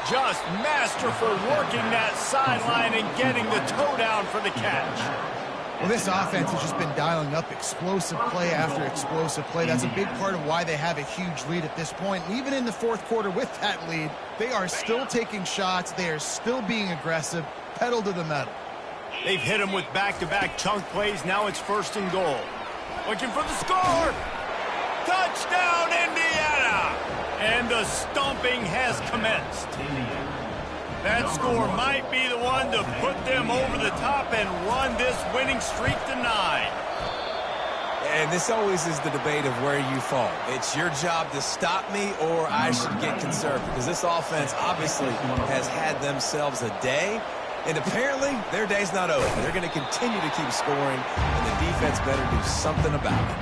Just masterful working that sideline and getting the toe down for the catch. Well, this offense has just been dialing up explosive play after explosive play. That's a big part of why they have a huge lead at this point. And even in the fourth quarter with that lead, they are still taking shots. They are still being aggressive, pedal to the metal. They've hit him with back-to-back chunk plays. Now it's first and goal. Looking for the score. Touchdown, Indiana! And the stomping has commenced. That score might be the one to put them over the top and run this winning streak to 9. And this always is the debate of where you fall. It's your job to stop me, or I should get conservative. Because this offense obviously has had themselves a day, and apparently their day's not over. They're going to continue to keep scoring, and the defense better do something about it.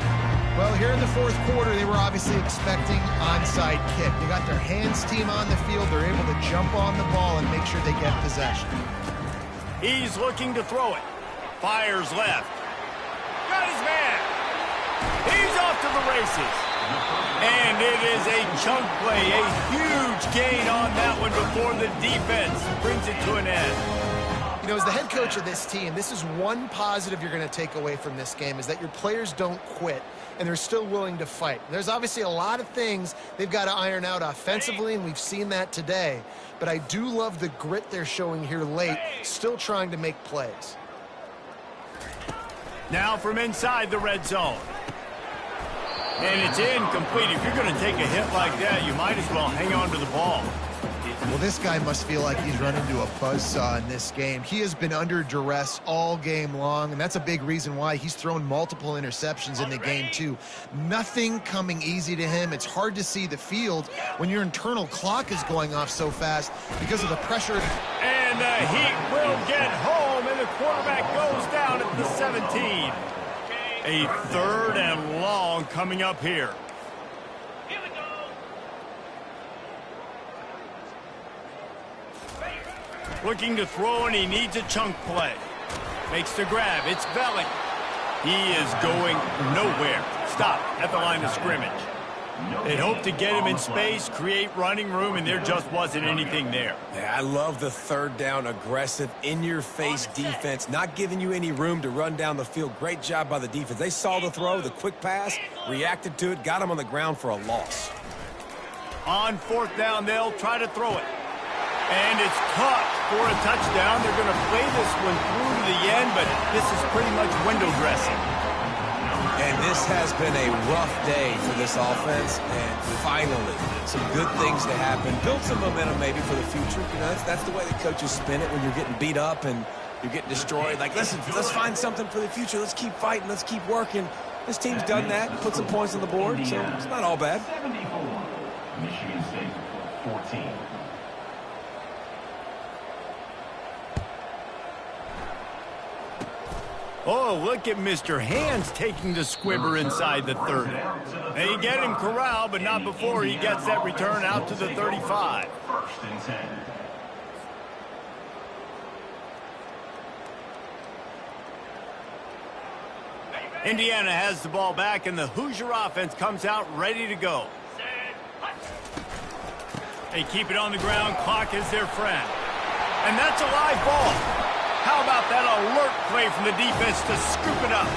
Well, here in the fourth quarter, they were obviously expecting onside kick. They got their hands team on the field. They're able to jump on the ball and make sure they get possession. He's looking to throw it. Fires left. Got his man. He's off to the races. And it is a chunk play, a huge gain on that one before the defense brings it to an end. You know, as the head coach of this team, this is one positive you're going to take away from this game, is that your players don't quit, and they're still willing to fight. There's obviously a lot of things they've got to iron out offensively, and we've seen that today. But I do love the grit they're showing here late, still trying to make plays. Now from inside the red zone. And it's incomplete. If you're going to take a hit like that, you might as well hang on to the ball. Well, this guy must feel like he's run into a buzzsaw in this game. He has been under duress all game long, and that's a big reason why he's thrown multiple interceptions in the game, too. Nothing coming easy to him. It's hard to see the field when your internal clock is going off so fast because of the pressure. And the Heat will get home, and the quarterback goes down at the 17. A third and long coming up here. Here we go. Looking to throw, and he needs a chunk play. Makes the grab. It's Belly. He is going nowhere. Stop at the line of scrimmage. They'd hoped to get him in space, create running room, and there just wasn't anything there. Yeah, I love the third down, aggressive, in-your-face defense, not giving you any room to run down the field. Great job by the defense. They saw the throw, the quick pass, reacted to it, got him on the ground for a loss. On fourth down, they'll try to throw it. And it's caught for a touchdown. They're going to play this one through to the end, but this is pretty much window dressing. And this has been a rough day for this offense, and finally, some good things to happen. Build some momentum maybe for the future. You know, that's the way the coaches spin it when you're getting beat up and you're getting destroyed. Like, listen, let's find something for the future. Let's keep fighting. Let's keep working. This team's done that, put some points on the board, so it's not all bad. 74, Michigan State, 14. Oh, look at Mr. Hands taking the squibber inside the 30. They get him corralled, but not before he gets that return out to the 35. First and 10. Indiana has the ball back, and the Hoosier offense comes out ready to go. They keep it on the ground. Clock is their friend. And that's a live ball. How about that alert play from the defense to scoop it up?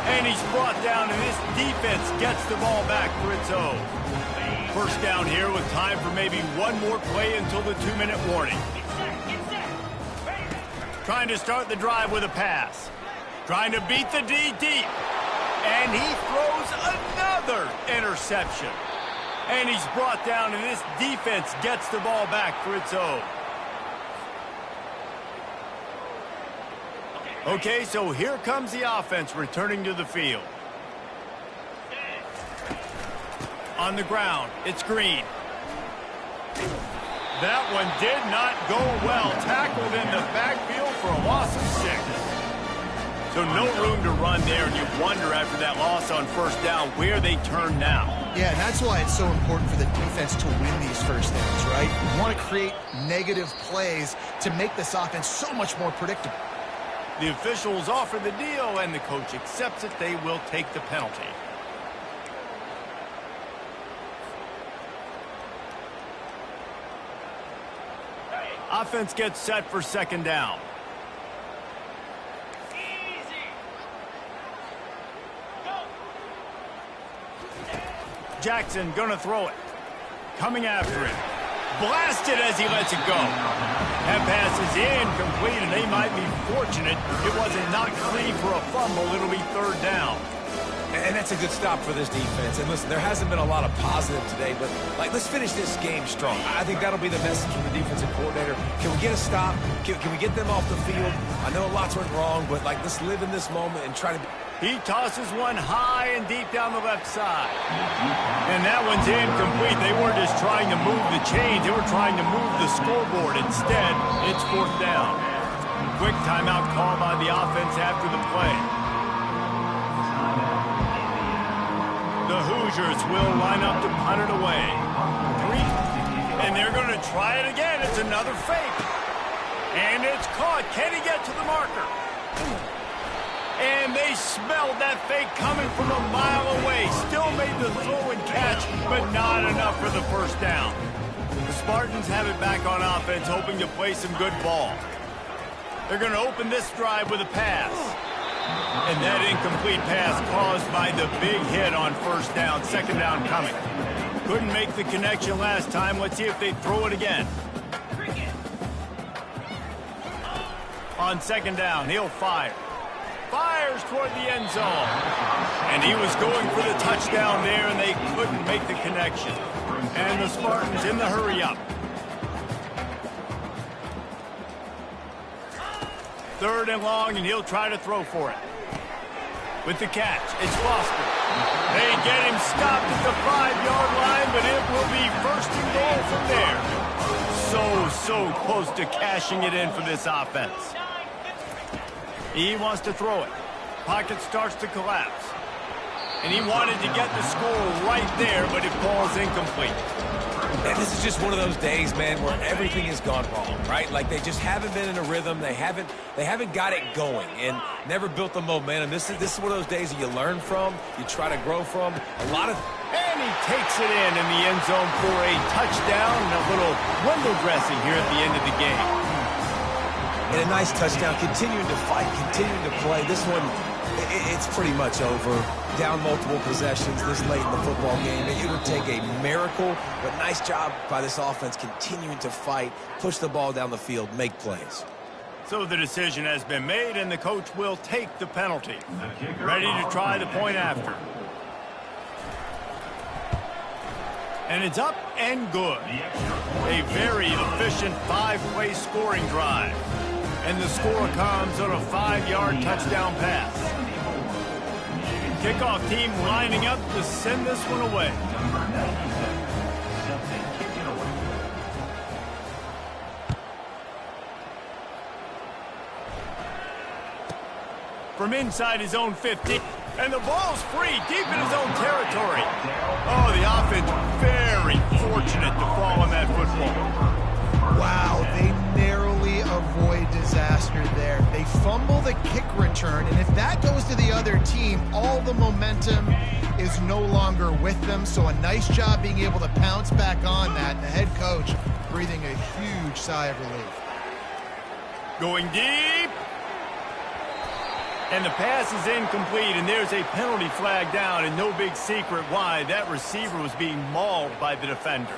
And he's brought down, and this defense gets the ball back for its own. First down here with time for maybe one more play until the 2-minute warning. Trying to start the drive with a pass. Trying to beat the D deep. And he throws another interception. And he's brought down, and this defense gets the ball back for its own. Okay, so here comes the offense returning to the field. On the ground, it's Green. That one did not go well. Tackled in the backfield for a loss of 6. So no room to run there, and you wonder after that loss on first down where they turn now. Yeah, and that's why it's so important for the defense to win these first downs, right? You want to create negative plays to make this offense so much more predictable. The officials offer the deal, and the coach accepts it. They will take the penalty. Offense gets set for second down. Jackson gonna throw it. Coming after it. Blasted as he lets it go. That pass is incomplete, and they might be fortunate it wasn't knocked clean for a fumble. It'll be third down. And that's a good stop for this defense. And listen, there hasn't been a lot of positive today, but let's finish this game strong. I think that'll be the message from the defensive coordinator. Can we get a stop? Can we get them off the field? I know lots went wrong, but let's live in this moment and try to. He tosses one high and deep down the left side. And that one's incomplete. They weren't just trying to move the chains. They were trying to move the scoreboard. Instead, it's fourth down. Quick timeout call by the offense after the play. The Hoosiers will line up to punt it away. 3. And they're going to try it again. It's another fake. And it's caught. Can he get to the marker? And they smelled that fake coming from a mile away. Still made the throw and catch, but not enough for the first down. The Spartans have it back on offense, hoping to play some good ball. They're going to open this drive with a pass. And that incomplete pass caused by the big hit on first down. Second down coming. Couldn't make the connection last time. Let's see if they throw it again. On second down, he'll fire. Fires toward the end zone. And he was going for the touchdown there, and they couldn't make the connection. And the Spartans in the hurry-up. Third and long, and he'll try to throw for it. With the catch, it's Foster. They get him stopped at the 5-yard line, but it will be first and goal from there. So close to cashing it in for this offense. He wants to throw it. Pocket starts to collapse. And he wanted to get the score right there, but it falls incomplete. And this is just one of those days, man, where everything has gone wrong, right? Like they just haven't been in a rhythm. They haven't got it going and never built the momentum. This is one of those days that you learn from, you try to grow from. And he takes it in the end zone for a touchdown and a little window dressing here at the end of the game. And a nice touchdown, continuing to fight, continuing to play. This one, it's pretty much over. Down multiple possessions this late in the football game. It would take a miracle, but nice job by this offense continuing to fight, push the ball down the field, make plays. So the decision has been made, and the coach will take the penalty. Ready to try the point after. And it's up and good. A very efficient 5-play scoring drive. And the score comes on a 5-yard touchdown pass. Kickoff team lining up to send this one away. From inside his own 50. And the ball's free, deep in his own territory. Oh, the offense very fortunate to fall on that football. Wow, they narrowly avoid disaster there. They fumble the kick return, and if that goes to the other team, all the momentum is no longer with them. So a nice job being able to pounce back on that. The head coach breathing a huge sigh of relief. Going deep. And the pass is incomplete, and there's a penalty flag down, and no big secret why. That receiver was being mauled by the defender.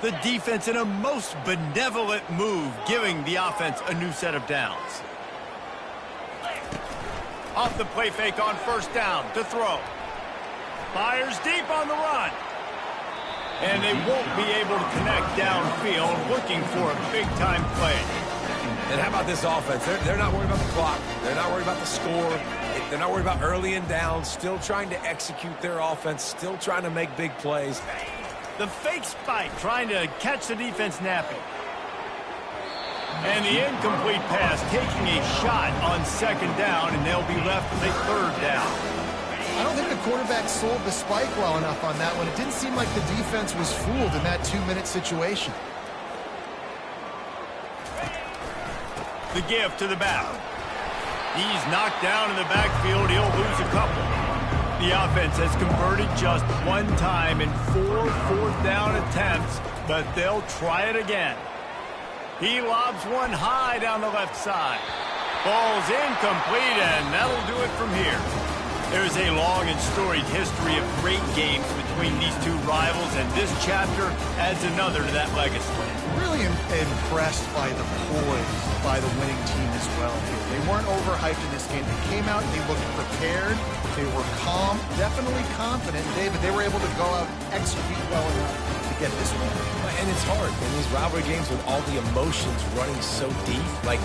The defense in a most benevolent move, giving the offense a new set of downs. Off the play fake on first down to throw. Fires deep on the run. And they won't be able to connect downfield, looking for a big-time play. And how about this offense? They're not worried about the clock. They're not worried about the score. They're not worried about early and down. Still trying to execute their offense. Still trying to make big plays. The fake spike trying to catch the defense napping. And the incomplete pass taking a shot on second down, and they'll be left with a third down. I don't think the quarterback sold the spike well enough on that one. It didn't seem like the defense was fooled in that 2-minute situation. The give to the back. He's knocked down in the backfield. He'll lose a couple. The offense has converted just one time in 4 fourth-down attempts, but they'll try it again. He lobs one high down the left side. Ball's incomplete, and that'll do it from here. There's a long and storied history of great games between these two rivals, and this chapter adds another to that legacy. Really impressed by the poise by the winning team as well here. They weren't overhyped in this game. They came out, they looked prepared, they were calm, definitely confident. David, they were able to go out and execute well enough to get this win. And it's hard in these rivalry games with all the emotions running so deep. Like